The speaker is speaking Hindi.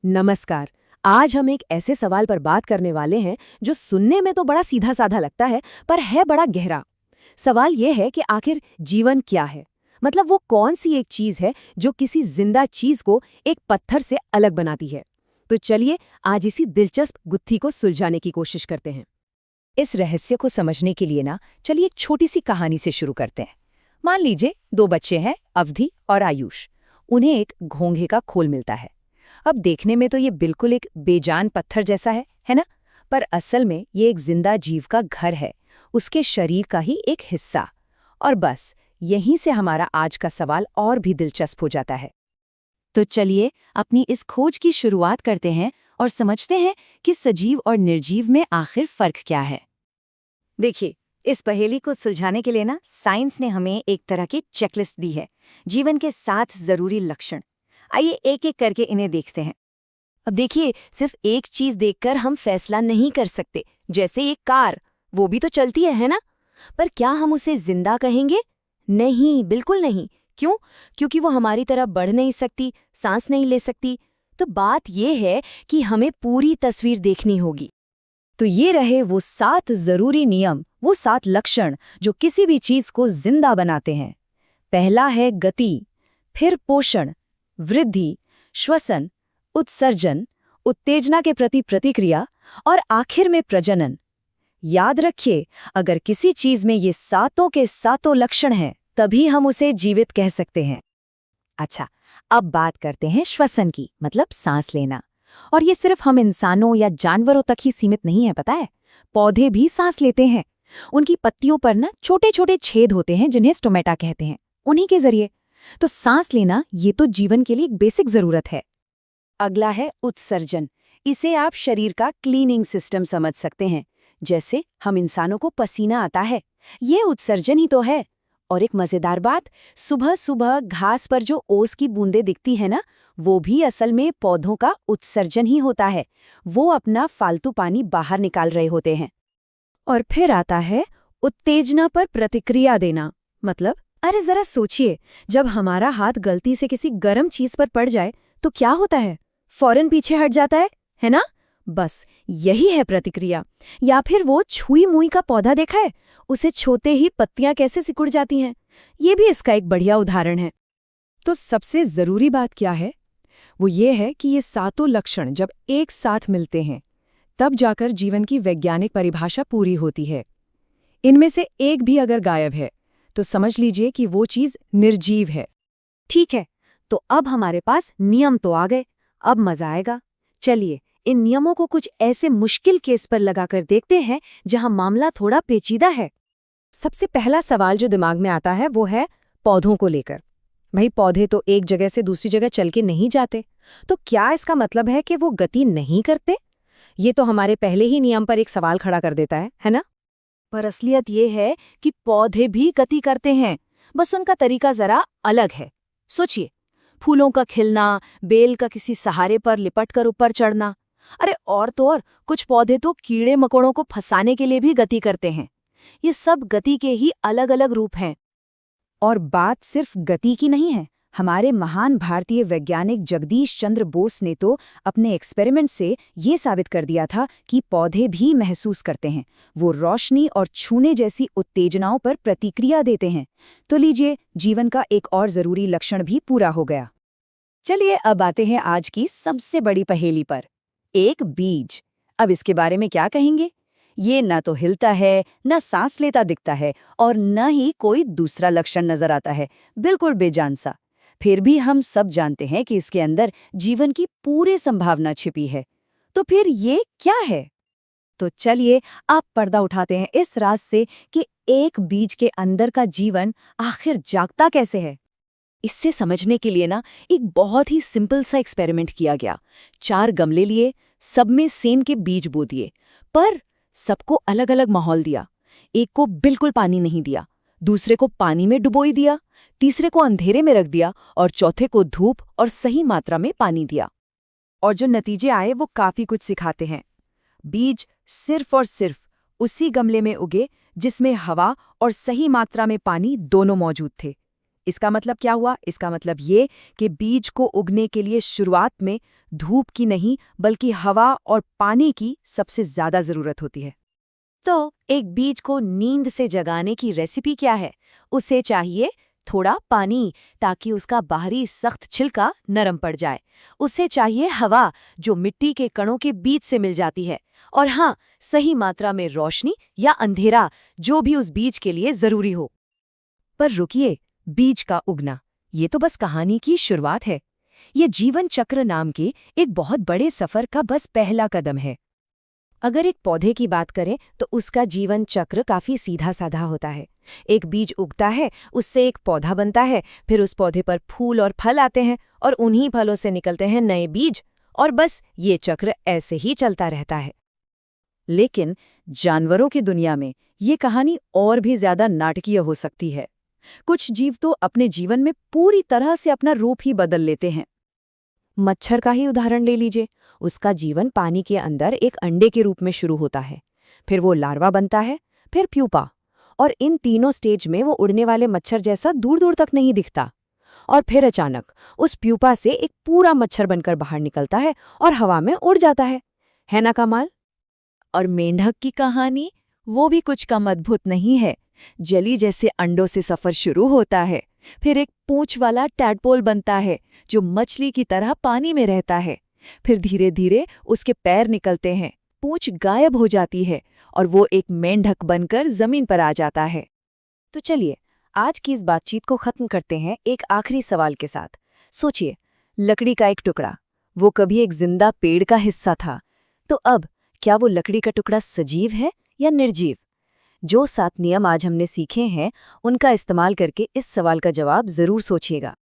नमस्कार। आज हम एक ऐसे सवाल पर बात करने वाले हैं जो सुनने में तो बड़ा सीधा साधा लगता है, पर है बड़ा गहरा। सवाल ये है कि आखिर जीवन क्या है? मतलब वो कौन सी एक चीज है जो किसी जिंदा चीज को एक पत्थर से अलग बनाती है? तो चलिए आज इसी दिलचस्प गुत्थी को सुलझाने की कोशिश करते हैं। इस रहस्य को समझने के लिए ना चलिए एक छोटी सी कहानी से शुरू करते हैं। मान लीजिए दो बच्चे हैं, अवधि और आयुष। उन्हें एक घोंघे का खोल मिलता है। अब देखने में तो ये बिल्कुल एक बेजान पत्थर जैसा है ना? पर असल में ये एक जिंदा जीव का घर है, उसके शरीर का ही एक हिस्सा। और बस यहीं से हमारा आज का सवाल और भी दिलचस्प हो जाता है। तो चलिए अपनी इस खोज की शुरुआत करते हैं और समझते हैं कि सजीव और निर्जीव में आखिर फर्क क्या है। देखिए, इस पहेली को सुलझाने के लिए ना साइंस ने हमें एक तरह की चेकलिस्ट दी है, जीवन के 7 जरूरी लक्षण। आइए एक एक करके इन्हें देखते हैं। अब देखिए, सिर्फ एक चीज देखकर हम फैसला नहीं कर सकते। जैसे एक कार, वो भी तो चलती है ना? पर क्या हम उसे जिंदा कहेंगे? नहीं, बिल्कुल नहीं। क्यों? क्योंकि वो हमारी तरह बढ़ नहीं सकती, सांस नहीं ले सकती। तो बात यह है कि हमें पूरी तस्वीर देखनी होगी। तो ये रहे वो 7 जरूरी नियम, वो 7 लक्षण जो किसी भी चीज को जिंदा बनाते हैं। पहला है गति, फिर पोषण, वृद्धि, श्वसन, उत्सर्जन, उत्तेजना के प्रति प्रतिक्रिया और आखिर में प्रजनन। याद रखिए, अगर किसी चीज में ये सातों के सातों लक्षण हैं, तभी हम उसे जीवित कह सकते हैं। अच्छा, अब बात करते हैं श्वसन की, मतलब सांस लेना। और ये सिर्फ हम इंसानों या जानवरों तक ही सीमित नहीं है, पता है? पौधे भी सांस लेते हैं। उनकी पत्तियों पर ना छोटे छोटे छेद होते हैं जिन्हें स्टोमेटा कहते हैं। उन्हीं के जरिए तो सांस लेना ये तो जीवन के लिए एक बेसिक जरूरत है। अगला है उत्सर्जन। इसे आप शरीर का क्लीनिंग सिस्टम समझ सकते हैं। जैसे हम इंसानों को पसीना आता है, ये उत्सर्जन ही तो है। और एक मजेदार बात, सुबह सुबह घास पर जो ओस की बूंदें दिखती है ना, वो भी असल में पौधों का उत्सर्जन ही होता है। वो अपना फालतू पानी बाहर निकाल रहे होते हैं। और फिर आता है उत्तेजना पर प्रतिक्रिया देना। मतलब अरे जरा सोचिए, जब हमारा हाथ गलती से किसी गर्म चीज पर पड़ जाए तो क्या होता है? फौरन पीछे हट जाता है ना? बस यही है प्रतिक्रिया। या फिर वो छुई मुई का पौधा देखा है, उसे छूते ही पत्तियां कैसे सिकुड़ जाती हैं। ये भी इसका एक बढ़िया उदाहरण है। तो सबसे जरूरी बात क्या है? वो ये है कि ये सातों लक्षण जब एक साथ मिलते हैं, तब जाकर जीवन की वैज्ञानिक परिभाषा पूरी होती है। इनमें से एक भी अगर गायब है, तो समझ लीजिए कि वो चीज निर्जीव है। ठीक है, तो अब हमारे पास नियम तो आ गए, अब मजा आएगा। चलिए इन नियमों को कुछ ऐसे मुश्किल केस पर लगाकर देखते हैं जहां मामला थोड़ा पेचीदा है। सबसे पहला सवाल जो दिमाग में आता है वो है पौधों को लेकर। भाई, पौधे तो एक जगह से दूसरी जगह चल के नहीं जाते, तो क्या इसका मतलब है कि वो गति नहीं करते? ये तो हमारे पहले ही नियम पर एक सवाल खड़ा कर देता है ना? पर असलियत ये है कि पौधे भी गति करते हैं, बस उनका तरीका जरा अलग है। सोचिए, फूलों का खिलना, बेल का किसी सहारे पर लिपटकर ऊपर चढ़ना। अरे और तो और, कुछ पौधे तो कीड़े मकोड़ों को फंसाने के लिए भी गति करते हैं। ये सब गति के ही अलग अलग रूप हैं। और बात सिर्फ गति की नहीं है। हमारे महान भारतीय वैज्ञानिक जगदीश चंद्र बोस ने तो अपने एक्सपेरिमेंट से ये साबित कर दिया था कि पौधे भी महसूस करते हैं। वो रोशनी और छूने जैसी उत्तेजनाओं पर प्रतिक्रिया देते हैं। तो लीजिए, जीवन का एक और जरूरी लक्षण भी पूरा हो गया। चलिए अब आते हैं आज की सबसे बड़ी पहेली पर, एक बीज। अब इसके बारे में क्या कहेंगे? ये ना तो हिलता है, न सांस लेता दिखता है, और न ही कोई दूसरा लक्षण नजर आता है, बिल्कुल बेजान सा। फिर भी हम सब जानते हैं कि इसके अंदर जीवन की पूरी संभावना छिपी है। तो फिर ये क्या है? तो चलिए आप पर्दा उठाते हैं इस राज से कि एक बीज के अंदर का जीवन आखिर जागता कैसे है। इससे समझने के लिए ना एक बहुत ही सिंपल सा एक्सपेरिमेंट किया गया। 4 गमले लिए, सब में सेम के बीज बो दिए, पर सबको अलग अलग माहौल दिया। एक को बिल्कुल पानी नहीं दिया, दूसरे को पानी में डुबोई दिया, तीसरे को अंधेरे में रख दिया और चौथे को धूप और सही मात्रा में पानी दिया। और जो नतीजे आए वो काफी कुछ सिखाते हैं। बीज सिर्फ और सिर्फ उसी गमले में उगे जिसमें हवा और सही मात्रा में पानी दोनों मौजूद थे। इसका मतलब क्या हुआ? इसका मतलब ये कि बीज को उगने के लिए शुरुआत में धूप की नहीं बल्कि हवा और पानी की सबसे ज्यादा जरूरत होती है। तो एक बीज को नींद से जगाने की रेसिपी क्या है? उसे चाहिए थोड़ा पानी ताकि उसका बाहरी सख्त छिलका नरम पड़ जाए। उसे चाहिए हवा जो मिट्टी के कणों के बीच से मिल जाती है। और हाँ, सही मात्रा में रोशनी या अंधेरा जो भी उस बीज के लिए जरूरी हो। पर रुकिए, बीज का उगना ये तो बस कहानी की शुरुआत है। ये जीवन चक्र नाम के एक बहुत बड़े सफर का बस पहला कदम है। अगर एक पौधे की बात करें तो उसका जीवन चक्र काफी सीधा साधा होता है। एक बीज उगता है, उससे एक पौधा बनता है, फिर उस पौधे पर फूल और फल आते हैं और उन्हीं फलों से निकलते हैं नए बीज। और बस ये चक्र ऐसे ही चलता रहता है। लेकिन जानवरों की दुनिया में ये कहानी और भी ज्यादा नाटकीय हो सकती है। कुछ जीव तो अपने जीवन में पूरी तरह से अपना रूप ही बदल लेते हैं। मच्छर का ही उदाहरण ले लीजिए। उसका जीवन पानी के अंदर एक अंडे के रूप में शुरू होता है, फिर वो लार्वा बनता है, फिर प्यूपा। और इन तीनों स्टेज में वो उड़ने वाले मच्छर जैसा दूर दूर तक नहीं दिखता। और फिर अचानक उस प्यूपा से एक पूरा मच्छर बनकर बाहर निकलता है और हवा में उड़ जाता है ना कमाल? और मेंढक की कहानी वो भी कुछ कम अद्भुत नहीं है। जली जैसे अंडों से सफर शुरू होता है, फिर एक पूंछ वाला टैडपोल बनता है जो मछली की तरह पानी में रहता है। फिर धीरे धीरे उसके पैर निकलते हैं, पूंछ गायब हो जाती है और वो एक मेंढक बनकर जमीन पर आ जाता है। तो चलिए आज की इस बातचीत को खत्म करते हैं एक आखिरी सवाल के साथ। सोचिए, लकड़ी का एक टुकड़ा, वो कभी एक जिंदा पेड़ का हिस्सा था। तो अब क्या वो लकड़ी का टुकड़ा सजीव है या निर्जीव? जो 7 नियम आज हमने सीखे हैं, उनका इस्तेमाल करके इस सवाल का जवाब जरूर सोचिएगा।